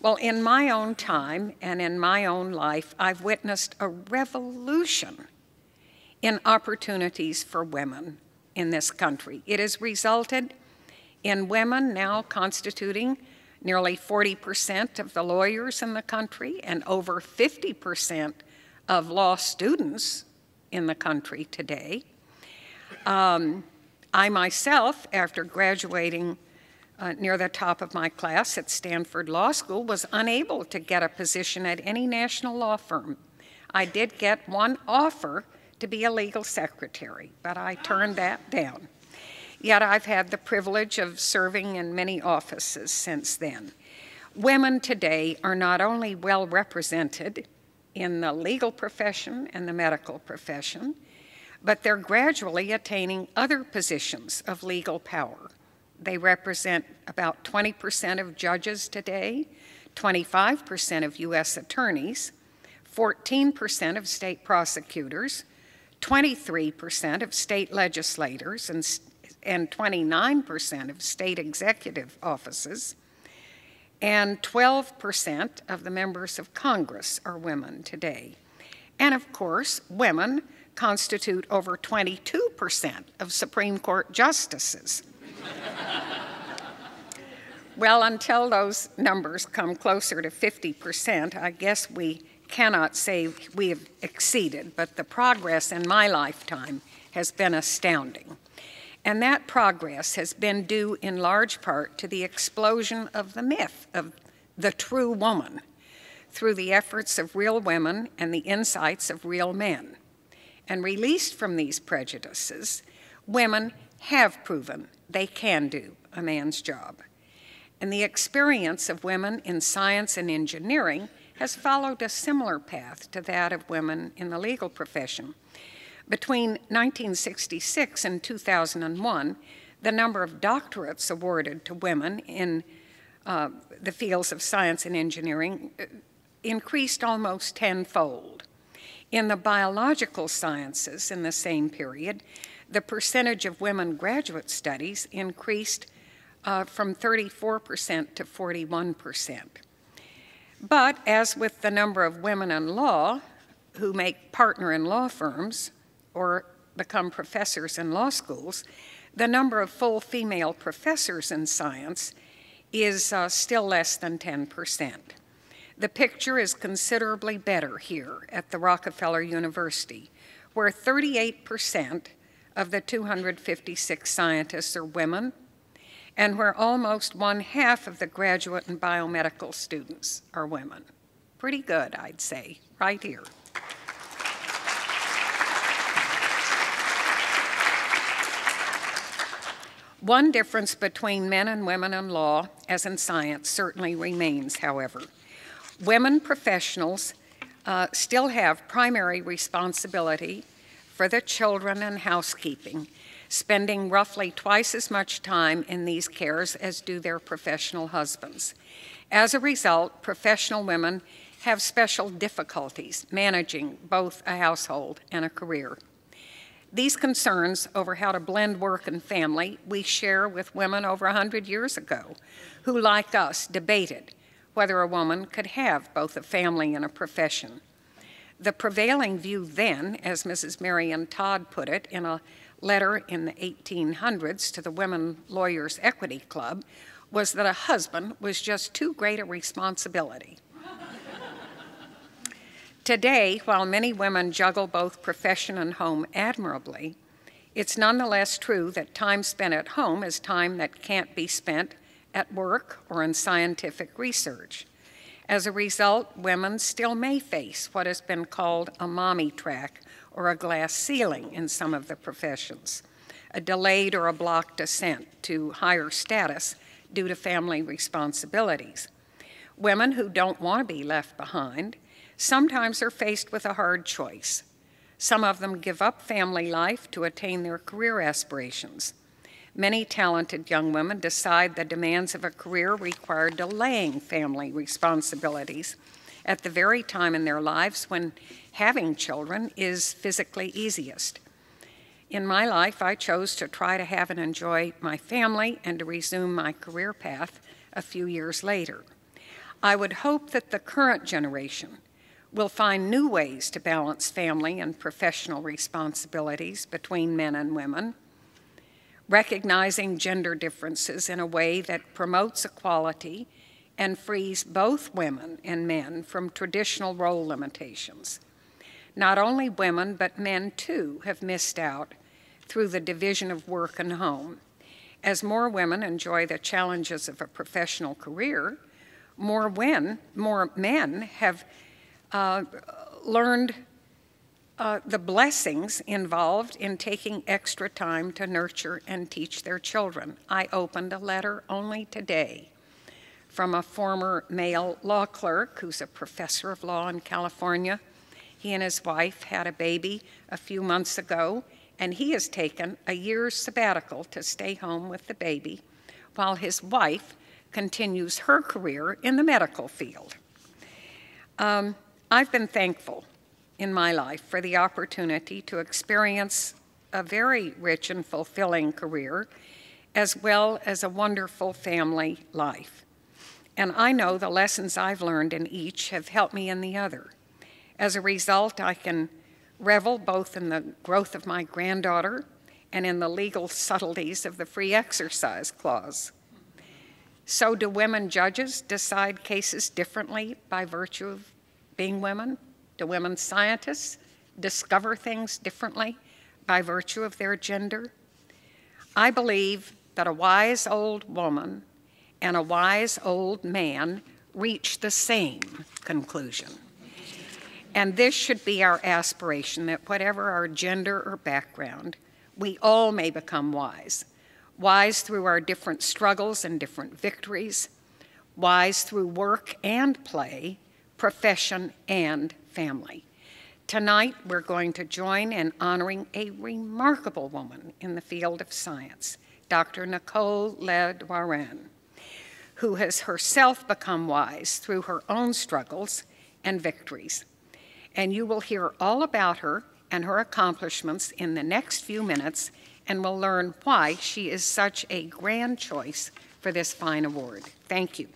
Well, in my own time and in my own life, I've witnessed a revolution in opportunities for women in this country. It has resulted in women now constituting nearly 40% of the lawyers in the country and over 50% of law students in the country today. I myself, after graduating near the top of my class at Stanford Law School, was unable to get a position at any national law firm. I did get one offer to be a legal secretary, but I turned that down. Yet I've had the privilege of serving in many offices since then. Women today are not only well represented in the legal profession and the medical profession, but they're gradually attaining other positions of legal power. They represent about 20% of judges today, 25% of U.S. attorneys, 14% of state prosecutors, 23% of state legislators, and 29% of state executive offices, and 12% of the members of Congress are women today. And of course, women constitute over 22% of Supreme Court justices. Well, until those numbers come closer to 50%, I guess we cannot say we have exceeded, but the progress in my lifetime has been astounding. And that progress has been due in large part to the explosion of the myth of the true woman through the efforts of real women and the insights of real men. And released from these prejudices, women have proven they can do a man's job. And the experience of women in science and engineering has followed a similar path to that of women in the legal profession. Between 1966 and 2001, the number of doctorates awarded to women in the fields of science and engineering increased almost tenfold. In the biological sciences in the same period, the percentage of women graduate studies increased from 34% to 41%. But as with the number of women in law who make partner in law firms or become professors in law schools, the number of full female professors in science is still less than 10%. The picture is considerably better here at the Rockefeller University, where 38% of the 256 scientists are women, and where almost 1/2 of the graduate and biomedical students are women. Pretty good, I'd say, right here. One difference between men and women in law, as in science, certainly remains, however. Women professionals still have primary responsibility for the children and housekeeping, spending roughly twice as much time in these cares as do their professional husbands. As a result, professional women have special difficulties managing both a household and a career. These concerns over how to blend work and family we share with women over 100 years ago, who, like us, debated whether a woman could have both a family and a profession. The prevailing view then, as Mrs. Marion Todd put it in a letter in the 1800s to the Women Lawyers Equity Club, was that a husband was just too great a responsibility. Today, while many women juggle both profession and home admirably, it's nonetheless true that time spent at home is time that can't be spent at work or in scientific research. As a result, women still may face what has been called a mommy track or a glass ceiling in some of the professions, a delayed or a blocked ascent to higher status due to family responsibilities. Women who don't want to be left behind sometimes are faced with a hard choice. Some of them give up family life to attain their career aspirations. Many talented young women decide the demands of a career require delaying family responsibilities at the very time in their lives when having children is physically easiest. In my life, I chose to try to have and enjoy my family and to resume my career path a few years later. I would hope that the current generation will find new ways to balance family and professional responsibilities between men and women, recognizing gender differences in a way that promotes equality and frees both women and men from traditional role limitations. Not only women, but men too have missed out through the division of work and home. As more women enjoy the challenges of a professional career, more men have learned the blessings involved in taking extra time to nurture and teach their children. I opened a letter only today from a former male law clerk who's a professor of law in California. He and his wife had a baby a few months ago, and he has taken a year's sabbatical to stay home with the baby while his wife continues her career in the medical field. I've been thankful in my life for the opportunity to experience a very rich and fulfilling career, as well as a wonderful family life. And I know the lessons I've learned in each have helped me in the other. As a result, I can revel both in the growth of my granddaughter and in the legal subtleties of the free exercise clause. So do women judges decide cases differently by virtue of being women? Do women scientists discover things differently by virtue of their gender? I believe that a wise old woman and a wise old man reach the same conclusion. And this should be our aspiration, that whatever our gender or background, we all may become wise. Wise through our different struggles and different victories, wise through work and play, profession and family. Tonight, we're going to join in honoring a remarkable woman in the field of science, Dr. Nicole le Douarin, who has herself become wise through her own struggles and victories. And you will hear all about her and her accomplishments in the next few minutes, and will learn why she is such a grand choice for this fine award. Thank you.